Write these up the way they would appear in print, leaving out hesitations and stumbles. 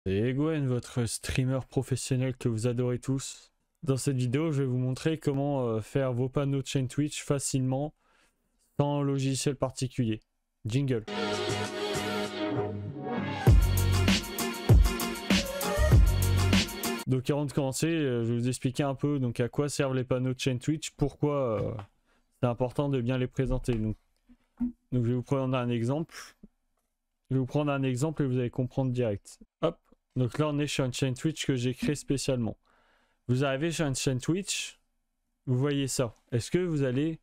C'est Egwen, votre streamer professionnel que vous adorez tous. Dans cette vidéo, je vais vous montrer comment faire vos panneaux de chaîne Twitch facilement sans logiciel particulier. Jingle. Donc avant de commencer, je vais vous expliquer un peu donc, à quoi servent les panneaux de chaîne Twitch, pourquoi c'est important de bien les présenter. Donc je vais vous prendre un exemple. Je vais vous prendre un exemple et vous allez comprendre direct. Hop. Donc là, on est sur une chaîne Twitch que j'ai créée spécialement. Vous arrivez sur une chaîne Twitch, vous voyez ça. Est-ce que vous allez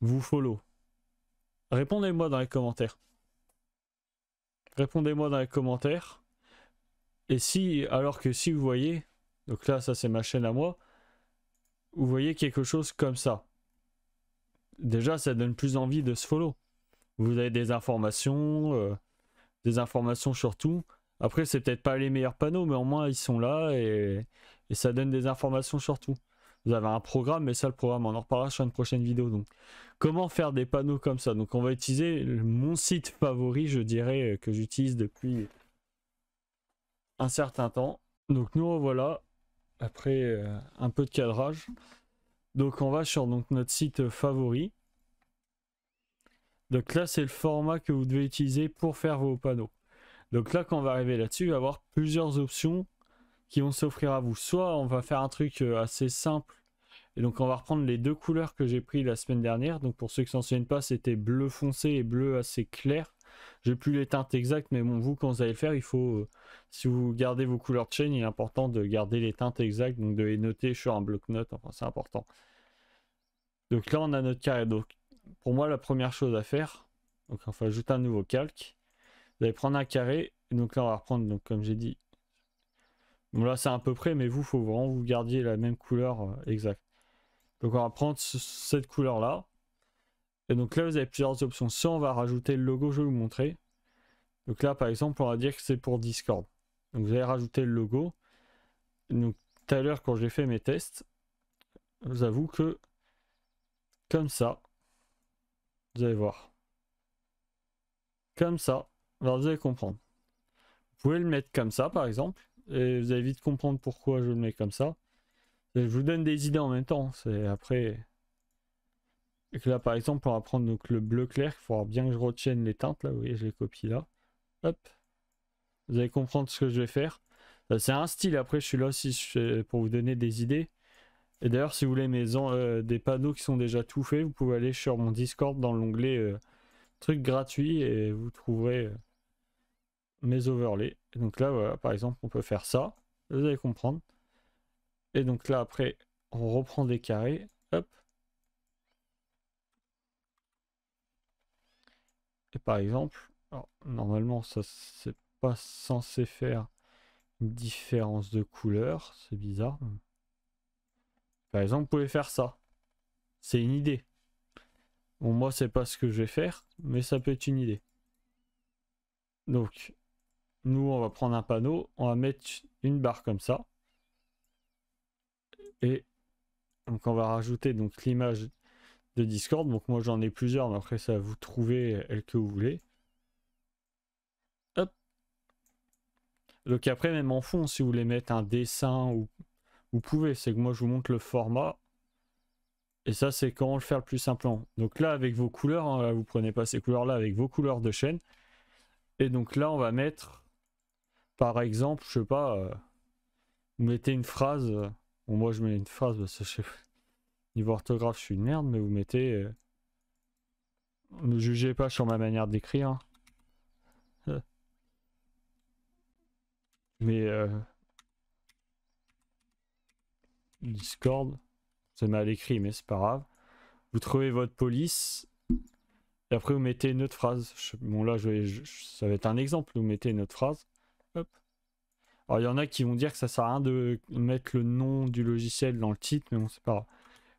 vous follow? Répondez-moi dans les commentaires. Répondez-moi dans les commentaires. Et si, alors que si vous voyez, donc là, ça c'est ma chaîne à moi, vous voyez quelque chose comme ça. Déjà, ça donne plus envie de se follow. Vous avez des informations sur tout. Après, c'est peut-être pas les meilleurs panneaux, mais au moins ils sont là et ça donne des informations sur tout. Vous avez un programme, mais ça, le programme, on en reparlera sur une prochaine vidéo. Donc, comment faire des panneaux comme ça? Donc, on va utiliser mon site favori, je dirais, que j'utilise depuis un certain temps. Donc, nous revoilà, après un peu de cadrage. Donc, on va sur donc, notre site favori. Donc là, c'est le format que vous devez utiliser pour faire vos panneaux. Donc là, quand on va arriver là-dessus, il va y avoir plusieurs options qui vont s'offrir à vous. Soit on va faire un truc assez simple, et donc on va reprendre les deux couleurs que j'ai pris la semaine dernière. Donc pour ceux qui s'en souviennent pas, c'était bleu foncé et bleu assez clair. J'ai plus les teintes exactes, mais bon, vous, quand vous allez le faire, il faut, si vous gardez vos couleurs de chaîne, il est important de garder les teintes exactes, donc de les noter sur un bloc-notes, enfin c'est important. Donc là, on a notre carré. Donc pour moi, la première chose à faire, donc on va ajouter un nouveau calque. Vous allez prendre un carré, et donc là on va reprendre, donc comme j'ai dit, bon là c'est à peu près, mais vous, faut vraiment vous gardiez la même couleur exacte. Donc on va prendre cette couleur là, et donc là vous avez plusieurs options. Soit on va rajouter le logo, je vais vous montrer. Donc là par exemple on va dire que c'est pour Discord. Donc vous allez rajouter le logo. Donc tout à l'heure quand j'ai fait mes tests, je vous avoue que comme ça, vous allez voir. Comme ça, alors vous allez comprendre. Vous pouvez le mettre comme ça par exemple, et vous allez vite comprendre pourquoi je le mets comme ça. Je vous donne des idées en même temps, c'est après. Et que là par exemple on va prendre donc, le bleu clair, il faudra bien que je retienne les teintes là, vous voyez je les copie là. Hop, vous allez comprendre ce que je vais faire. C'est un style, après je suis là aussi pour vous donner des idées. Et d'ailleurs si vous voulez des panneaux qui sont déjà tout faits, vous pouvez aller sur mon Discord dans l'onglet trucs gratuits et vous trouverez mes overlays. Et donc là voilà, par exemple on peut faire ça, vous allez comprendre. Et donc là après on reprend des carrés, hop. Et par exemple, alors, normalement ça c'est pas censé faire une différence de couleur, c'est bizarre. Par exemple, vous pouvez faire ça. C'est une idée. Bon, moi, c'est pas ce que je vais faire, mais ça peut être une idée. Donc, nous, on va prendre un panneau, on va mettre une barre comme ça. Et donc, on va rajouter donc l'image de Discord. Donc, moi, j'en ai plusieurs, mais après, ça, vous trouvez elle que vous voulez. Hop. Donc, après, même en fond, si vous voulez mettre un dessin, ou vous pouvez. C'est que moi, je vous montre le format. Et ça, c'est comment le faire le plus simplement. Donc là, avec vos couleurs, hein, là, vous prenez pas ces couleurs-là avec vos couleurs de chaîne. Et donc là, on va mettre, par exemple, je sais pas, vous mettez une phrase. Bon, moi, je mets une phrase, parce que niveau orthographe, je suis une merde, mais vous mettez. Ne jugez pas sur ma manière d'écrire. Mais Discord, c'est mal écrit, mais c'est pas grave. Vous trouvez votre police. Et après, vous mettez une autre phrase. Bon, là, ça va être un exemple. Vous mettez une autre phrase. Hop. Alors, il y en a qui vont dire que ça sert à rien de mettre le nom du logiciel dans le titre, mais bon, c'est pas grave.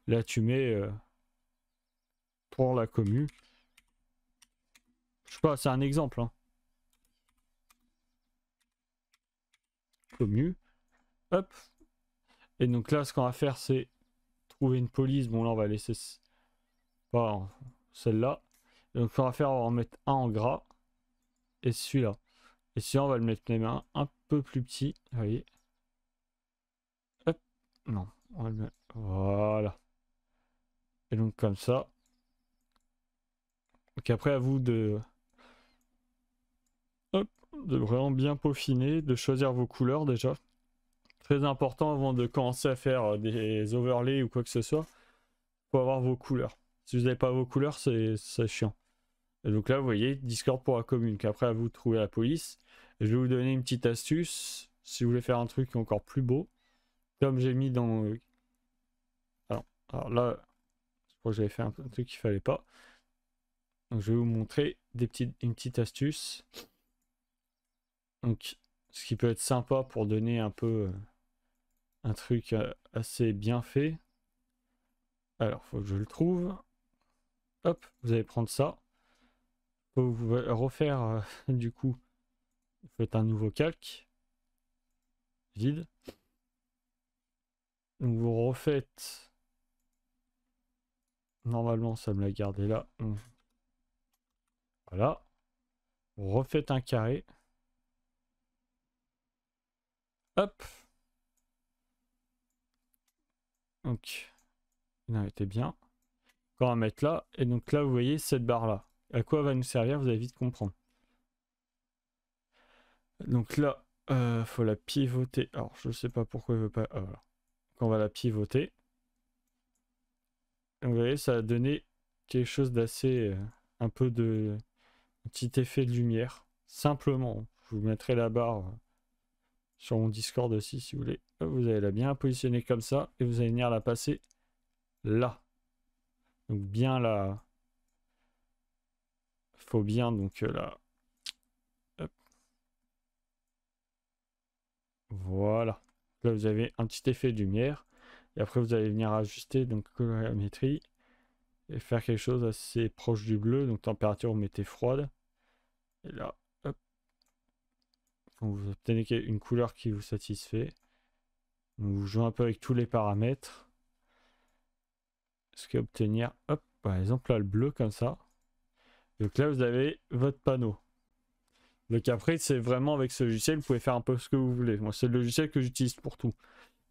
Là, tu mets pour la commu. Je sais pas, c'est un exemple. Hein. Commu. Hop. Et donc là, ce qu'on va faire, c'est trouver une police. Bon, là, on va laisser pas celle-là. Donc, ce qu'on va faire, on va en mettre un en gras. Et celui-là. Et si on va le mettre même un peu plus petit, vous voyez. Hop, non, on va le mettre, voilà. Et donc comme ça. Donc après à vous de, hop, de vraiment bien peaufiner, de choisir vos couleurs déjà. Très important avant de commencer à faire des overlays ou quoi que ce soit. Faut avoir vos couleurs. Si vous n'avez pas vos couleurs, c'est chiant. Et donc là, vous voyez, Discord pour la commune. Qu'après, à vous de trouver la police. Et je vais vous donner une petite astuce. Si vous voulez faire un truc encore plus beau. Comme j'ai mis dans... Alors là, je crois que j'avais fait un truc qu'il fallait pas. Donc je vais vous montrer une petite astuce. Donc, ce qui peut être sympa pour donner un peu un truc assez bien fait. Alors, faut que je le trouve. Hop, vous allez prendre ça. Vous pouvez refaire du coup. Vous faites un nouveau calque. Vide. Donc vous refaites. Normalement, ça me l'a gardé là. Voilà. Vous refaites un carré. Hop. Donc, il était bien. Encore on va mettre là. Et donc là, vous voyez cette barre là. À quoi va nous servir? Vous allez vite comprendre. Donc là, faut la pivoter. Alors, je sais pas pourquoi il veut pas. Ah, voilà. Donc, on va la pivoter. Donc, vous voyez, ça a donné quelque chose d'assez. Un peu de. Un petit effet de lumière. Simplement. Je vous mettrai la barre sur mon Discord aussi si vous voulez. Vous allez la bien positionner comme ça. Et vous allez venir la passer là. Donc, bien là. Faut bien donc là. Hop. Voilà. Là, vous avez un petit effet de lumière. Et après, vous allez venir ajuster donc colorimétrie et faire quelque chose assez proche du bleu. Donc, température, vous mettez froide. Et là, hop. Donc, vous obtenez une couleur qui vous satisfait. Donc, vous jouez un peu avec tous les paramètres. Ce qu'à obtenir, hop, par exemple, là, le bleu comme ça. Donc là, vous avez votre panneau. Donc après, c'est vraiment avec ce logiciel, vous pouvez faire un peu ce que vous voulez. Moi, c'est le logiciel que j'utilise pour tout.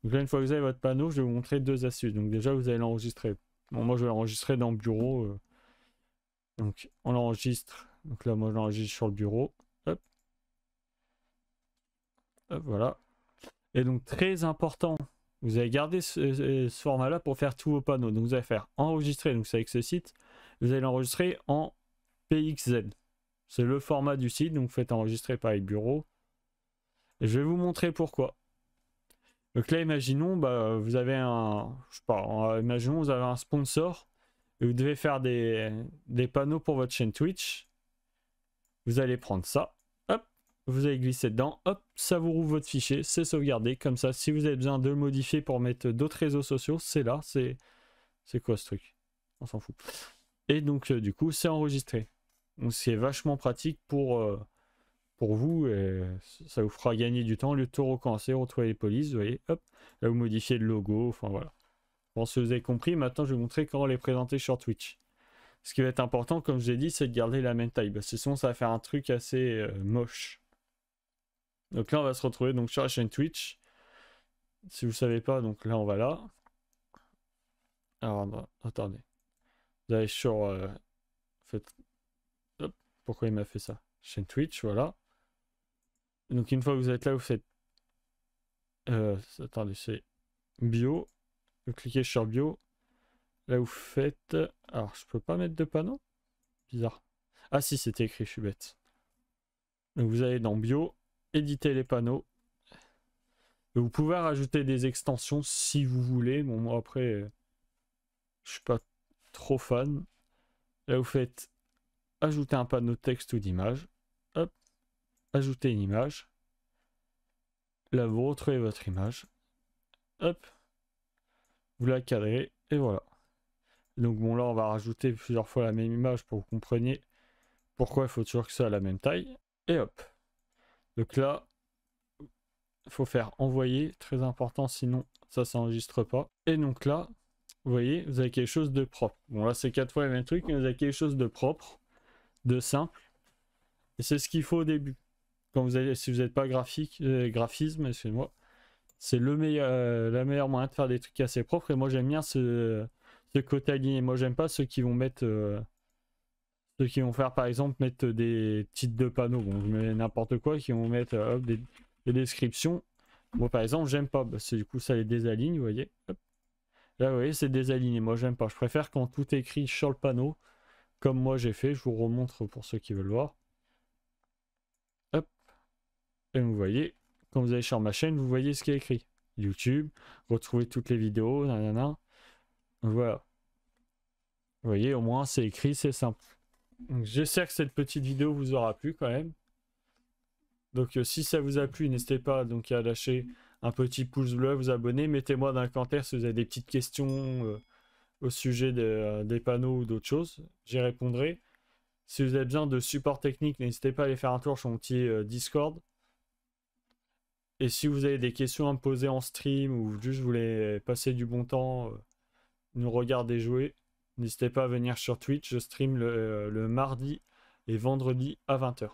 Donc là, une fois que vous avez votre panneau, je vais vous montrer deux astuces. Donc déjà, vous allez l'enregistrer. Bon, moi, je vais l'enregistrer dans le bureau. Donc, on l'enregistre. Donc là, moi, je l'enregistre sur le bureau. Hop. Hop, voilà. Et donc, très important, vous allez garder ce format-là pour faire tous vos panneaux. Donc, vous allez faire enregistrer. Donc, c'est avec ce site. Vous allez l'enregistrer en PXZ. C'est le format du site. Donc, vous faites enregistrer par les bureaux. Et je vais vous montrer pourquoi. Donc là, imaginons, vous avez je sais pas, imaginons vous avez un sponsor et vous devez faire des panneaux pour votre chaîne Twitch. Vous allez prendre ça, hop, vous allez glisser dedans, hop, ça vous rouvre votre fichier, c'est sauvegardé. Comme ça, si vous avez besoin de le modifier pour mettre d'autres réseaux sociaux, c'est là, c'est quoi ce truc? On s'en fout. Et donc, du coup, c'est enregistré. Donc, c'est vachement pratique pour vous, et ça vous fera gagner du temps au lieu de tout recommencer, retrouver les polices, vous voyez, hop, là vous modifiez le logo, enfin voilà. Je pense que vous avez compris, maintenant je vais vous montrer comment les présenter sur Twitch. Ce qui va être important, comme je l'ai dit, c'est de garder la même taille, parce que sinon ça va faire un truc assez moche. Donc là on va se retrouver donc sur la chaîne Twitch. Si vous ne savez pas, donc là on va là. Alors attendez. Vous allez sur... Hop, pourquoi il m'a fait ça? Chaîne Twitch, voilà. Donc une fois que vous êtes là, vous faites... attendez, c'est bio. Vous cliquez sur bio. Là vous faites... Alors je peux pas mettre de panneau? Bizarre. Ah si, c'était écrit, je suis bête. Donc vous allez dans bio, éditer les panneaux. Et vous pouvez rajouter des extensions si vous voulez. Bon moi après, je suis pas trop fan. Là vous faites ajouter un panneau de texte ou d'image. Hop, ajouter une image. Là vous retrouvez votre image. Hop, vous la cadrez et voilà. Donc bon là on va rajouter plusieurs fois la même image pour que vous compreniez pourquoi il faut toujours que ça soit à la même taille. Et hop. Donc là, il faut faire envoyer, très important, sinon ça s'enregistre pas. Et donc là, vous voyez, vous avez quelque chose de propre. Bon là c'est 4 fois le même truc, mais vous avez quelque chose de propre, de simple. Et c'est ce qu'il faut au début. quand vous avez, si vous n'êtes pas graphisme, excusez-moi, c'est le meilleur, la meilleure moyen de faire des trucs assez propres. Et moi j'aime bien ce côté aligné. Moi j'aime pas ceux qui vont mettre, ceux qui vont faire par exemple mettre des titres de panneaux, bon je mets n'importe quoi, qui vont mettre hop, des descriptions. Moi par exemple j'aime pas, parce que du coup ça les désaligne, vous voyez. Hop. Là vous voyez c'est désaligné, moi j'aime pas. Je préfère quand tout est écrit sur le panneau, comme moi j'ai fait, je vous remontre pour ceux qui veulent voir. Hop. Et vous voyez, quand vous allez sur ma chaîne, vous voyez ce qui est écrit. YouTube, retrouvez toutes les vidéos, nanana. Voilà. Vous voyez, au moins c'est écrit, c'est simple. Donc, j'espère que cette petite vidéo vous aura plu quand même. Donc si ça vous a plu, n'hésitez pas donc à lâcher un petit pouce bleu, à vous abonner. Mettez-moi dans les commentaires si vous avez des petites questions au sujet des panneaux ou d'autres choses. J'y répondrai. Si vous avez besoin de support technique, n'hésitez pas à aller faire un tour sur mon petit Discord. Et si vous avez des questions à me poser en stream ou juste vous voulez passer du bon temps, nous regarder jouer, n'hésitez pas à venir sur Twitch. Je stream le mardi et vendredi à 20h.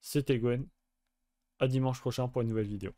C'était Gwen. À dimanche prochain pour une nouvelle vidéo.